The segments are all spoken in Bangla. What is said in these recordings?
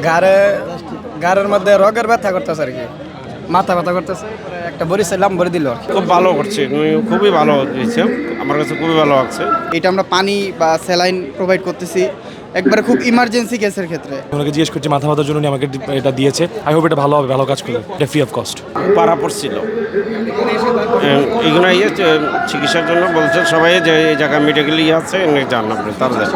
ঘাড়ে ঘাড়ের মধ্যে রগের ব্যথা করতেছে আর কি, মাথা ব্যথা করতেছে। একটা বড়ি চাইলাম, বড়ি দিল আর কি। খুব ভালো করছে, খুবই ভালো দিয়েছে, আমার কাছে খুবই ভালো লাগছে। এটা আমরা পানি বা স্যালাইন প্রোভাইড করতেছি একবারে খুব ইমার্জেন্সি কেসের ক্ষেত্রে। ওনাকে জিজ্ঞেস করছি মাথা ব্যথার জন্য উনি আমাকে এটা দিয়েছে। আই হোপ এটা ভালো হবে, ভালো কাজ করবে, এটা ফ্রি অফ কস্ট। পাড়া পড়ছিল এগুলো চিকিৎসার জন্য বলছে সবাই যে এই জায়গায় মেডিকেল আছে যান আপনি তাদের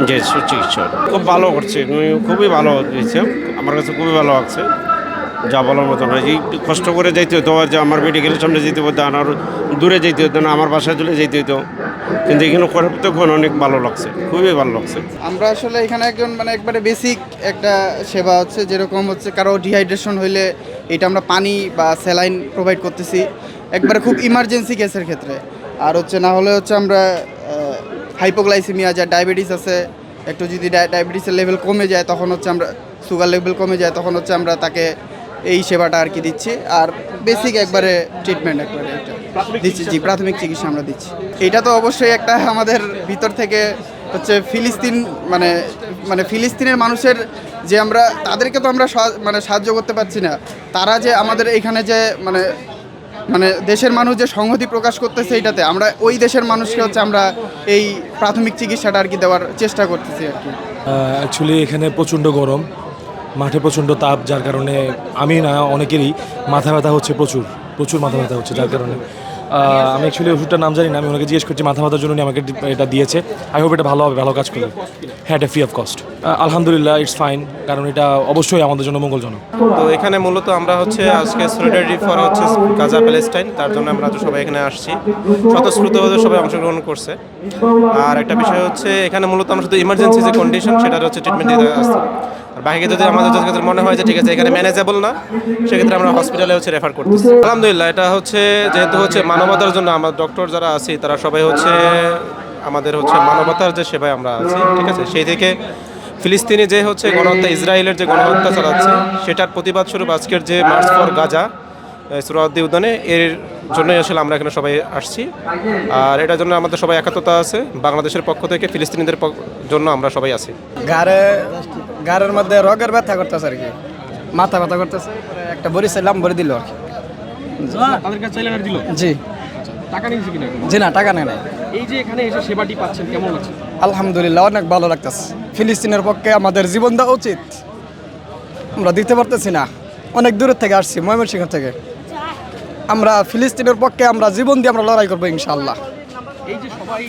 যে চিকিৎসা খুব ভালো করছে, খুবই ভালো দিয়েছে, আমার কাছে খুবই ভালো লাগছে। যা বলার মতো না, এই কষ্ট করে যাইতে হতো, যে আমার মেডিকেলের সামনে যেতে হতো না, আর দূরে যেতে হতো না, আমার বাসায় চলে যেতে হতো, কিন্তু এখানে করার তখন অনেক ভালো লাগছে, খুবই ভালো লাগছে। আমরা আসলে এখানে একজন মানে একবারে বেসিক একটা সেবা হচ্ছে, যেরকম হচ্ছে কারো ডিহাইড্রেশন হইলে এটা আমরা পানি বা স্যালাইন প্রোভাইড করতেছি একবারে খুব ইমার্জেন্সি কেসের ক্ষেত্রে। আর হচ্ছে না হলে হচ্ছে আমরা হাইপোগ্লাইসিমিয়া, যা ডায়াবেটিস আছে, একটু যদি ডায়াবেটিসের লেভেল কমে যায় তখন হচ্ছে আমরা, সুগার লেভেল কমে যায় তখন হচ্ছে আমরা তাকে এই সেবাটা আর কি দিচ্ছি। আর বেসিক একবারে ট্রিটমেন্ট একবারে এটা দিচ্ছি, জি প্রাথমিক চিকিৎসা আমরা দিচ্ছি। এটা তো অবশ্যই একটা আমাদের ভিতর থেকে হচ্ছে ফিলিস্তিন মানে মানে ফিলিস্তিনের মানুষের যে আমরা তাদেরকে তো আমরা মানে সাহায্য করতে পারছি না, তারা যে আমাদের এখানে যে মানে মানে দেশের মানুষ যে সংহতি প্রকাশ করতেছে, এইটাতে আমরা ওই দেশের মানুষকে হচ্ছে আমরা এই প্রাথমিক চিকিৎসাটা আর কি দেওয়ার চেষ্টা করতেছি আর কি। অ্যাকচুয়ালি এখানে প্রচণ্ড গরম, মাঠে প্রচণ্ড তাপ, যার কারণে আমি না অনেকেরই মাথা ব্যথা হচ্ছে, প্রচুর প্রচুর মাথা ব্যথা হচ্ছে, যার কারণে আমি অ্যাকচুয়ালি ওষুধটার নাম জানি না। আমি ওনাকে জিজ্ঞেস করছি মাথা ব্যথার জন্য উনি আমাকে এটা দিয়েছে। আই হোপ এটা ভালো হবে, ভালো কাজ করবে, হ্যাঁ এটা ফ্রি অফ কস্ট। আলহামদুলিল্লাহ, ইটস ফাইন, কারণ এটা অবশ্যই আমাদের জন্য মঙ্গলজনক। তো এখানে মূলত আমরা হচ্ছে আজকে সলিডারিটি ফর হচ্ছে গাজা প্যালেস্টাইন, তার জন্য আমরা তো সবাই এখানে আসছি, স্বতঃস্ফূর্তভাবে সবাই অংশগ্রহণ করছে। আর একটা বিষয় হচ্ছে এখানে মূলত আমরা শুধু ইমার্জেন্সি যে কন্ডিশন সেটার হচ্ছে ট্রিটমেন্ট দিতে আসছি। আর বাকিকে যদি আমাদের ক্ষেত্রে মনে হয় যে ঠিক আছে এখানে ম্যানেজেবল না, সেক্ষেত্রে আমরা হসপিটালে হচ্ছে রেফার করতেছি। আলহামদুলিল্লাহ, এটা হচ্ছে যেহেতু হচ্ছে মানবতার জন্য আমার ডক্টর যারা আছি তারা সবাই হচ্ছে আমাদের হচ্ছে মানবতার যে সেবায় আমরা আছি, ঠিক আছে। সেই থেকে ফিলিস্তিনি যে হচ্ছে গণহত্যা, ইসরায়েলের যে গণহত্যা চালাচ্ছে সেটার প্রতিবাদ স্বরূপ আজকের যে মার্চ ফর গাজা সুরাউদ্দি উদ্যানে, এর জন্যই আসলে আমরা এখানে সবাই আসছি। আর এটার জন্য আমাদের সবাই একাত্মতা আছে, বাংলাদেশের পক্ষ থেকে ফিলিস্তিনিদের জন্য আমরা সবাই আছি। ঘাড়ের মধ্যে রগের ব্যথা করতেছে আর কি, মাথা ব্যথা করতেছে। একটা বড়ি চাইলাম, বড়ি দিল আর কি। তাদের কাছে চাইলেন আর দিল? জি। টাকা নিয়েছে কিনা? জি না, টাকা নেই নাই। এই যে এখানে এসে সেবাটি পাচ্ছেন কেমন লাগছে? আলহামদুলিল্লাহ, অনেক ভালো লাগতেছে। ফিলিস্তিনের পক্ষে আমাদের জীবন দেওয়া উচিত, আমরা দিতে পারতেছি না। অনেক দূরের থেকে আসছি, ময়মনসিংহ থেকে। আমরা ফিলিস্তিনের পক্ষে আমরা জীবন দিয়ে আমরা লড়াই করবো ইনশাআল্লাহ। এই যে সবাই